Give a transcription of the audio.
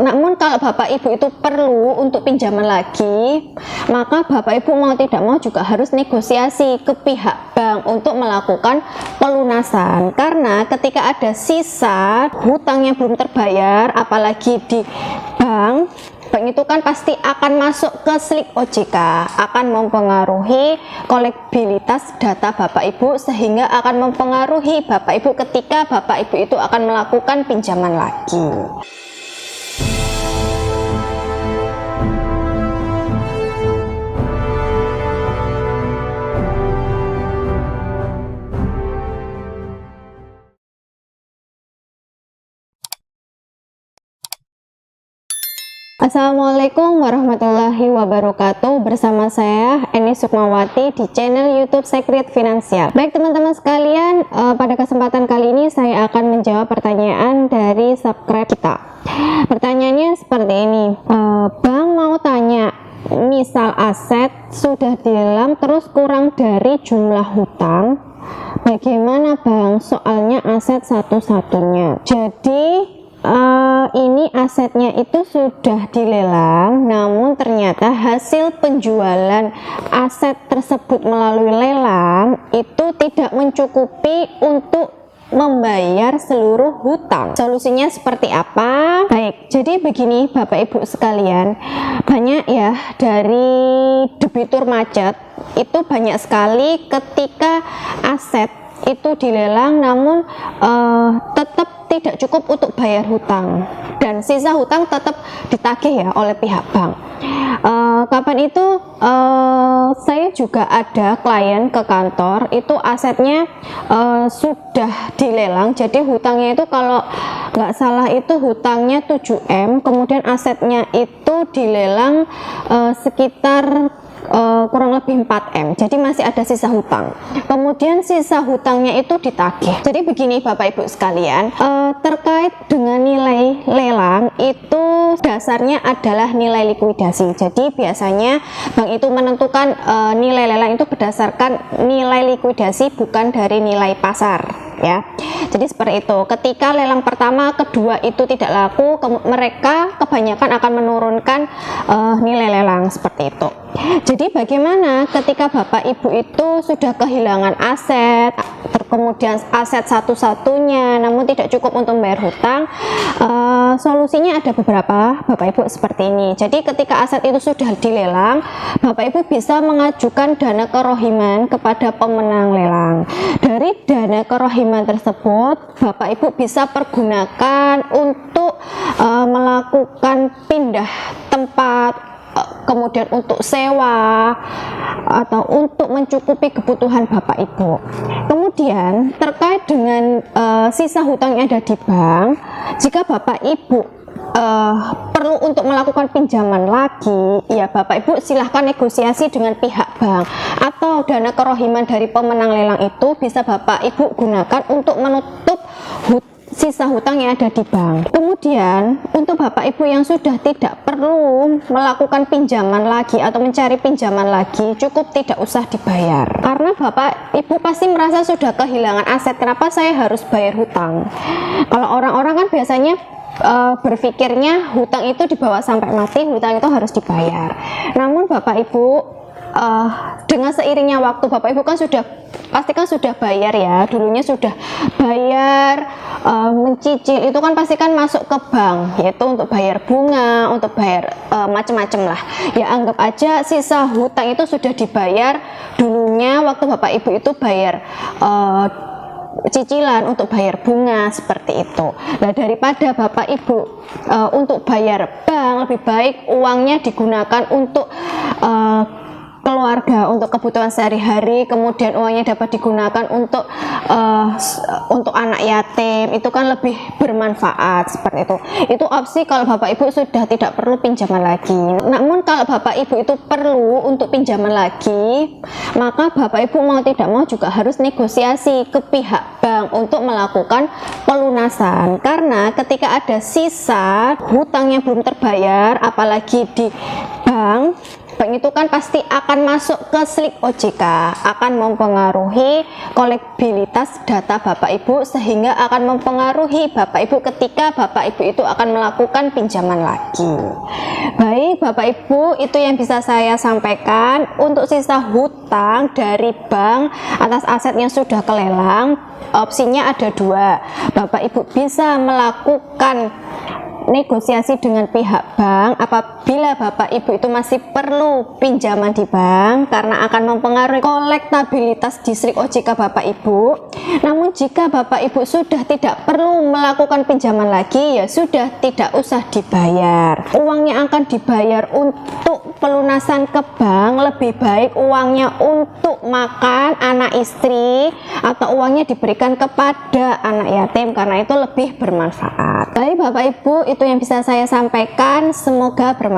Namun kalau Bapak Ibu itu perlu untuk pinjaman lagi, maka Bapak Ibu mau tidak mau juga harus negosiasi ke pihak bank untuk melakukan pelunasan. Karena ketika ada sisa hutangnya belum terbayar, apalagi di bank itu kan pasti akan masuk ke slip OJK, akan mempengaruhi kolektibilitas data Bapak Ibu, sehingga akan mempengaruhi Bapak Ibu ketika Bapak Ibu itu akan melakukan pinjaman lagi. Assalamualaikum warahmatullahi wabarakatuh. Bersama saya Eni Sukmawati di channel YouTube Secret Finansial. Baik teman-teman sekalian, pada kesempatan kali ini saya akan menjawab pertanyaan dari subscribe kita. Pertanyaannya seperti ini, Bang mau tanya, misal aset sudah dilelang terus kurang dari jumlah hutang, bagaimana Bang? Soalnya aset satu-satunya. Jadi ini asetnya itu sudah dilelang, namun ternyata hasil penjualan aset tersebut melalui lelang itu tidak mencukupi untuk membayar seluruh hutang. Solusinya seperti apa? Baik, jadi begini Bapak Ibu sekalian, banyak ya dari debitur macet itu banyak sekali ketika aset itu dilelang namun tetap tidak cukup untuk bayar hutang dan sisa hutang tetap ditagih ya oleh pihak bank. Kapan itu saya juga ada klien ke kantor itu asetnya sudah dilelang, jadi hutangnya itu kalau nggak salah itu hutangnya 7M, kemudian asetnya itu dilelang sekitar kurang lebih 4M, jadi masih ada sisa hutang. Kemudian sisa hutangnya itu ditagih. Jadi begini Bapak Ibu sekalian, terkait dengan nilai lelang itu dasarnya adalah nilai likuidasi. Jadi biasanya bank itu menentukan nilai lelang itu berdasarkan nilai likuidasi, bukan dari nilai pasar ya. Jadi seperti itu. Ketika lelang pertama, kedua itu tidak laku, mereka kebanyakan akan menurunkan nilai lelang seperti itu. Jadi bagaimana ketika Bapak Ibu itu sudah kehilangan aset, kemudian aset satu-satunya namun tidak cukup untuk membayar hutang? Solusinya ada beberapa Bapak Ibu seperti ini. Jadi ketika aset itu sudah dilelang, Bapak Ibu bisa mengajukan dana kerohiman kepada pemenang lelang. Dari dana kerohiman tersebut Bapak Ibu bisa pergunakan untuk melakukan pindah tempat, kemudian untuk sewa atau untuk mencukupi kebutuhan Bapak Ibu. Kemudian terkait dengan sisa hutang yang ada di bank, jika Bapak Ibu perlu untuk melakukan pinjaman lagi, ya Bapak Ibu silahkan negosiasi dengan pihak bank, atau dana kerohiman dari pemenang lelang itu bisa Bapak Ibu gunakan untuk menutup sisa hutang yang ada di bank. Kemudian untuk Bapak Ibu yang sudah tidak perlu melakukan pinjaman lagi atau mencari pinjaman lagi, cukup tidak usah dibayar. Karena Bapak Ibu pasti merasa sudah kehilangan aset, kenapa saya harus bayar hutang? Kalau orang-orang kan biasanya berpikirnya hutang itu dibawa sampai mati, hutang itu harus dibayar. Namun Bapak Ibu dengan seiringnya waktu Bapak Ibu kan sudah bayar ya, dulunya sudah bayar, mencicil itu kan pasti kan masuk ke bank, yaitu untuk bayar bunga, untuk bayar macam-macam lah ya. Anggap aja sisa hutang itu sudah dibayar dulunya waktu Bapak Ibu itu bayar cicilan, untuk bayar bunga seperti itu. Nah, daripada Bapak Ibu untuk bayar bank, lebih baik uangnya digunakan untuk keluarga, untuk kebutuhan sehari-hari, kemudian uangnya dapat digunakan untuk anak yatim, itu kan lebih bermanfaat seperti itu. Itu opsi kalau Bapak Ibu sudah tidak perlu pinjaman lagi. Namun kalau Bapak Ibu itu perlu untuk pinjaman lagi, maka Bapak Ibu mau tidak mau juga harus negosiasi ke pihak bank untuk melakukan pelunasan. Karena ketika ada sisa hutang yang belum terbayar, apalagi di bank, bank itu kan pasti akan masuk ke slik OJK, akan mempengaruhi kolektibilitas data Bapak Ibu, sehingga akan mempengaruhi Bapak Ibu ketika Bapak Ibu itu akan melakukan pinjaman lagi. Baik Bapak Ibu, itu yang bisa saya sampaikan. Untuk sisa hutang dari bank atas aset yang sudah kelelang, opsinya ada dua. Bapak Ibu bisa melakukan negosiasi dengan pihak bank apabila Bapak Ibu itu masih perlu pinjaman di bank, karena akan mempengaruhi kolektabilitas di slik OJK Bapak Ibu. Namun jika Bapak Ibu sudah tidak perlu melakukan pinjaman lagi, ya sudah, tidak usah dibayar. Uangnya akan dibayar untuk pelunasan ke bank, lebih baik uangnya untuk makan anak istri atau uangnya diberikan kepada anak yatim, karena itu lebih bermanfaat. Baik Bapak Ibu, itu yang bisa saya sampaikan, semoga bermanfaat.